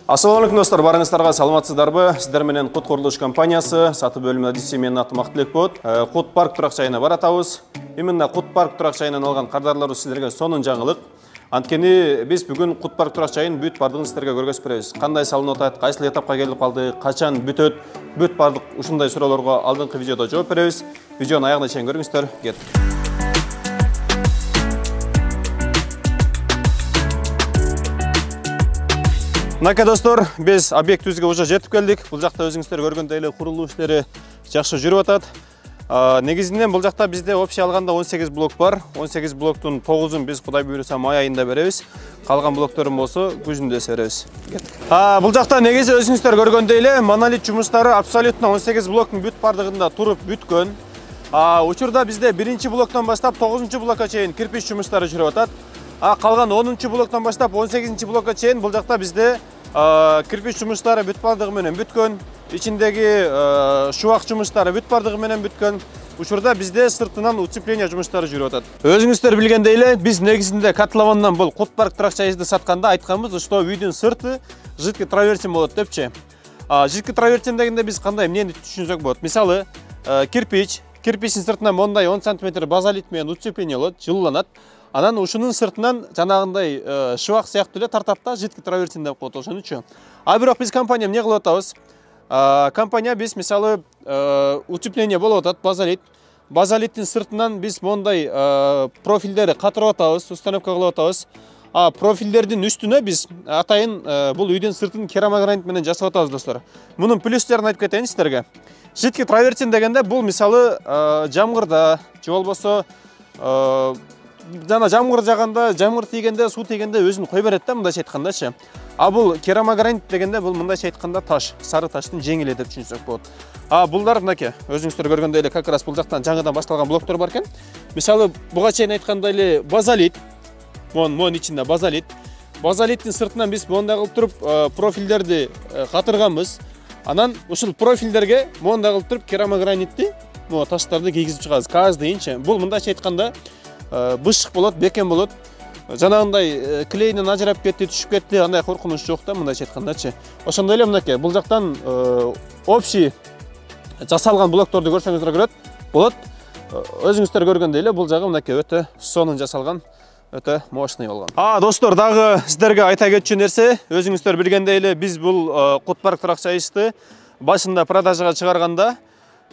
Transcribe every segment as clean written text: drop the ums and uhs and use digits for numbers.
Ассалаумалейкум достар, барыңыздарга саламатсыздарбы? Сиздер менен Кут курулуш компаниясы сатып бөлүмүнө десе менин атым Актылек болот. Кут парк турак жайына баратабыз. Именно Кут парк турак жайынан алган кардарларыбыз сиздерге сонун жаңылык. Анткени биз бүгүн Кут парк турак жайын бүт бардыгын сиздерге көргөзүп беребиз. Кандай салынып атат, кайсыл этапка келип калды, качан бүтөт, бүт бардык ушундай суроолорго алдыңкы видеодо жооп беребиз. Видеонун аягына чейин көрүңүздөр. Кеттик. Мынакей достор, біз объектибизге уже жетип келдик. Бул жакта өзүңүздөр көргөндөй эле курулуу иштери жакшы жүрүп атат. Негизинен бул жакта бизде общий алганда 18 блок бар. 18 блоктун 9-ун биз Кудай буйруса май айында беребиз. Калган блокторун болсо күзүндө беребиз. Бул жакта негизи өзүңүздөр көргөндөй эле монолит жумуштары абсолютно 18 блоктун бүт бардыгында туруп бүткөн. Учурда бизде 1-чи блоктон баштап 9-чу блокко чейин кирпич жумуштары жүрүп атат. Калган 10-чу блоктон баштап 18-чи блокко чейин бул жакта бизде кирпич жумуштары бүт бардыгы менен бүткөн. Ичиндеги шубак жумуштары бүт бардыгы менен бүткөн. Учурда бизде сыртынан утепление жумуштары жүрүп атат. Өзүңүздөр билгендей эле, биз негизинде котловандан бул Кут парк турак жайыбызды сатканда айтканбыз, что үйдүн сырты жидкий травертин болот депчи. Жидкий травертин дегенде биз кандай эмнени түшүнсөк болот? Мисалы, кирпичтин сыртынан мондай 10 см базалит менен утепление болот, жылууланат. Анан ушунун сыртынан жанагындай шыбак сыяктуу эле тартат да, жидкий травертин деп коет ошон үчүн. Бирок биз компания эмне кылып атабыз? Компания биз мисалы утепление болуп атат, базалит. Базалиттин сыртынан биз мондай профилдерди катырып атабыз, установка кылып атабыз. Профилдердин үстүнө биз атайын бул үйдүн сыртын керамогранит менен жасап атабыз достор. Мунун плюстерин айтып кетейин сиздерге. Жидкий травертин дегенде бул мисалы жамгырда же болбосо жана жамгыр жаганда, жамгыр тийгенде, суу тийгенде өзүн кой берет да, мындайча айткандачы. Бул керамогранит дегенде бул мындайча айтканда таш, сары таштын жеңили деп түшүнсөк болот. Булдар мынакей, өзүңүздөр көргөндөй эле как раз бул жактан жаңыдан башталган блоктор бар экен. Мисалы, буга чейин айткандай эле базалит, мон ичинде базалит. Базалиттин сыртынан биз мондай кылып туруп профилдерди катырганбыз. Анан ушул профилдерге мондай кылып туруп керамогранитти, таштарды кийгизип чыгабыз. Каждый инч. Бул мындайча айтканда бышык болот, бекен болот. Жанагындай клейден ажырап кетти, түшүп кетти, андай коркунуч жок да, мындайча айткандачы. Ошондой эле мынакей, бул жактан общий жасалган блокторду көрсөңүздөр болот. Өзүңүздөр көргөндөй эле бул жагы мынакей өтө сонун жасалган, өтө мощный болгон. Достор, дагы сиздерге айта кетчү нерсе, өзүңүздөр билгендей эле биз бул Кут парк турак жайыбызды башында продажага чыгарганда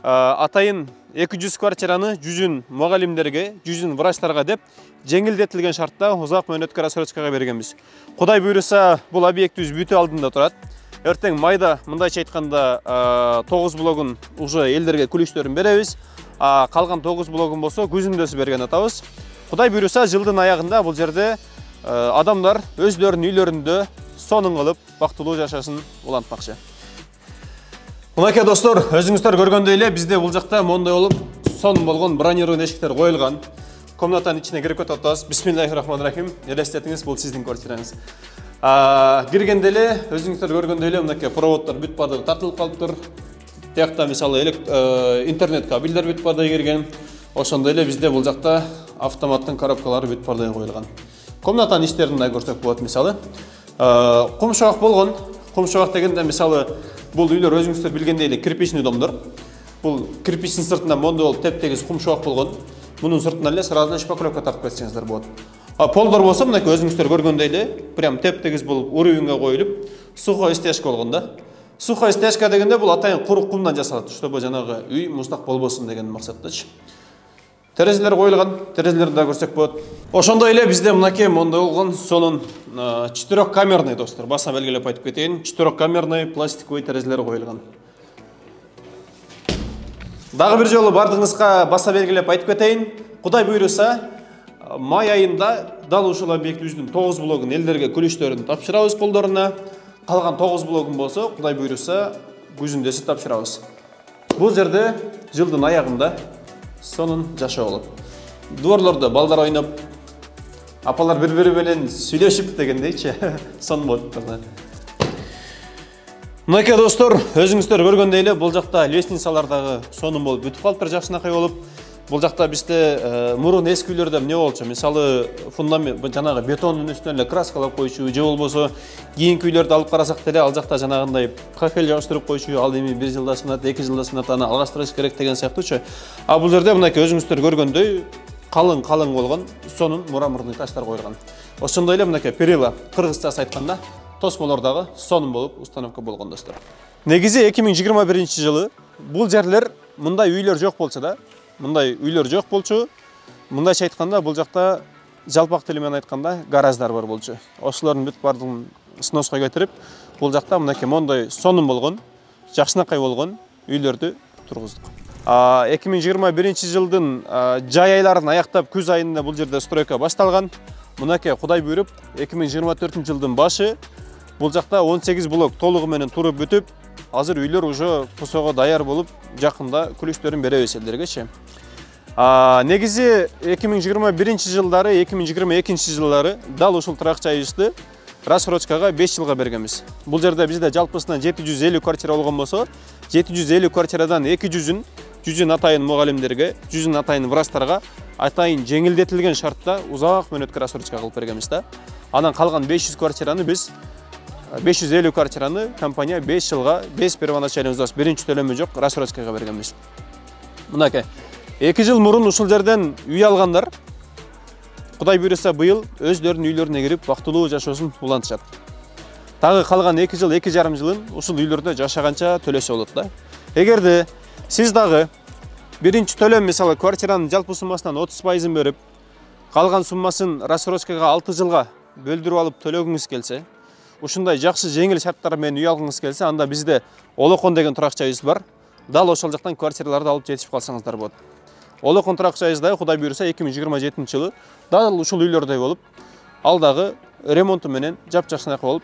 атайын 200 квартираны 100 мугалимдерге, 100 врачтарга деп жеңилдетилген шартта узак мөөнөткө рассрочкага бергенбиз. Кудай буйруса, бул объектибиз бүтүү алдында турат. Эртең майда мындайча айтканда 9 блогун уже элдерге күлүштөрүн беребиз. Калган 9 блогун болсо күзүндөсү берген атабыз. Кудай буйруса, жылдын аягында бул жерде адамдар өздөрүнүн үйлөрүндө сонун кылып бактылуу жашасын улантмакчы. Мынакей достор, өзүңүздөр көргөндөй эле бизде бул жакта мондай болуп сонун болгон бронированный эшиктер коюлган. Комнатанын ичине кирип кетип атабыз. Бисмиллахир-рахманир-рахим. Элестетиңиз, бул сиздин квартираңыз. Киргенде эле өзүңүздөр көргөндөй эле мынакей проводдор бүт бардыгы тартылып калыптыр. Тиякта мисалы интернет кабелдер бүт бардыгы кирген. Ошондой эле бизде бул жакта автоматтын коробкалары бүт бардыгы коюлган. Комнатанын ичтерин да көрсөк болот мисалы. Кум шабак болгон. Кум шабак дегенде мисалы бул үйлөр өзүңүздөр билгендей эле кирпичный домдор. Бул кирпичтин сыртынан мондой болуп теп-тегиз кум шабак болгон. Мунун сыртынан эле сразу шпаклевка тартып кетсеңиздер болот. Полдор болсо мынакей өзүңүздөр көргөндөй эле прям теп-тегиз болуп уровеньге коюлуп, сухой стяжка болгон да. Сухой стяжка дегенде бул атайын курук кумдан жасалат, чтобы жанагы үй муздак болбосун деген максаттачы. Терезелер коюлган, терезелерди да көрсөк болот. Ошондой эле бизде мынакей мондой болгон сонун 4камерный достор. Баса белгилеп айтып кетейин, 4камерный пластиковый терезелер коюлган. Дагы бир жолу бардыгыңызга баса белгилеп айтып кетейин. Кудай буйруса, май айында дал ушул объектибиздин 9 блогун элдерге күлүштөрүн тапшырабыз колдоруна. Калган 9 блогун болсо, Кудай буйруса, күзүндөсү тапшырабыз. Бул жерде жылдын аягында сонун жашоо болот. Дворлордо балдар ойноп, апалар бири-бири менен сүйлөшүп дегендейчи, сонун болот. Мынакей достор, өзүңүздөр көргөндөй эле бул жакта лестницалар дагы сонун болуп бүтүп калыптыр, жакшынакай болуп. Бул жакта бизде мурун эски үйлөрдө эмне болчу? Мисалы, фундамент жанагы бетондун үстүнө эле краскалап койчу, же болбосо кийинки үйлөрдү алып карасак деле, ал жакта жанагындай кафель жабыштырып койчу, ал эми 1 жылда сынат, 2 жылда сынат, аны алгаштырыш керек деген сыяктуучу. А бул жерде мынакей өзүңүздөр көргөндөй калың болгон сонун мраморный таштар коюлган. Ошондой эле мынакей перила, кыргызчасы айтканда тосмолор дагы сонун болуп установка болгон достор. Негизи 2021 жылы бул жерлер мындай үйлөр жок болчу да. Мындайча айтканда бул жакта жалпак тили менен айтканда гараждар бар болчу. Ошолордун бүт бардыгын сноска кетирип, бул жакта мынакей мондой сонун болгон, жакшынакай болгон үйлөрдү тургуздук. 2021 жылдын жай айларын аяктап күз айында бул жерде стройка башталган. Мынакей Кудай буйруп 2024 жылдын башы бул жакта 18 блок толугу менен туруп бүтүп, азыр үйлөр уже кусоого даяр болуп, жакында күлүштөрүн беребиз элдергечи. Негизи 2021 жылдары, 2022 жылдары дал ушул турак жайыбызды рассрочкага 5 жылга бергенбиз. Бул жерде бизде жалпысынан 750 квартира болгон болсо, 750 квартирадан 200-ün атайын мугалимдерге, 100-ün атайын врачтарга атайын жеңилдетилген шартта узак мөөнөткө рассрочка кылып бергенбиз да. Анан калган 500 квартираны биз 550 квартираны компания 5 жылга без первоначальный взнос, биринчи төлөмү жок рассрочкага бергенбиз. Мынакей 2 жыл мурун ушул жерден үй алгандар Кудай буйруса быйыл өздөрүнүн үйлөрүнө кирип бактылуу жашоосун улантышат. Тагы калган 2 жыл, 2,5 жылын ушул үйлөрдө жашаганча төлөсө болот да. Эгерде сиз дагы биринчи төлөм, мисалы, квартиранын жалпы суммасынан 30% берип, калган суммасын рассрочкага 6 жылга бөлдүрүп алып төлөгүңүз келсе, ушундай жакшы жеңил шарттар менен үй алгыңыз келсе, анда бизде Олокон деген турак жайыбыз бар. Дал ошол жактан квартираларды алып жетишип калсаңыздар болот. Олокон турак жайыбызда Кудай буйруса 2027 жылы дал ушул үйлөрдөй болуп, ал дагы ремонту менен жапжакшынакай болуп,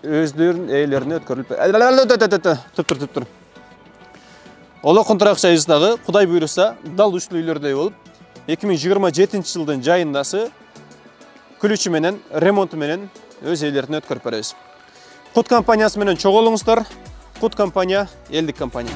өздөрүнүн ээлерине өткөрүлүп. Тур. Олокон турак жайыбыздагы Кудай буйруса дал ушул үйлөрдөй болуп, 2027 жылдын жайындасы күлүчү менен, ремонту менен өз ээлерине өткөрүп беребиз. Кут компаниясы менен чогулуңуздар. Кут компания, элдик компания.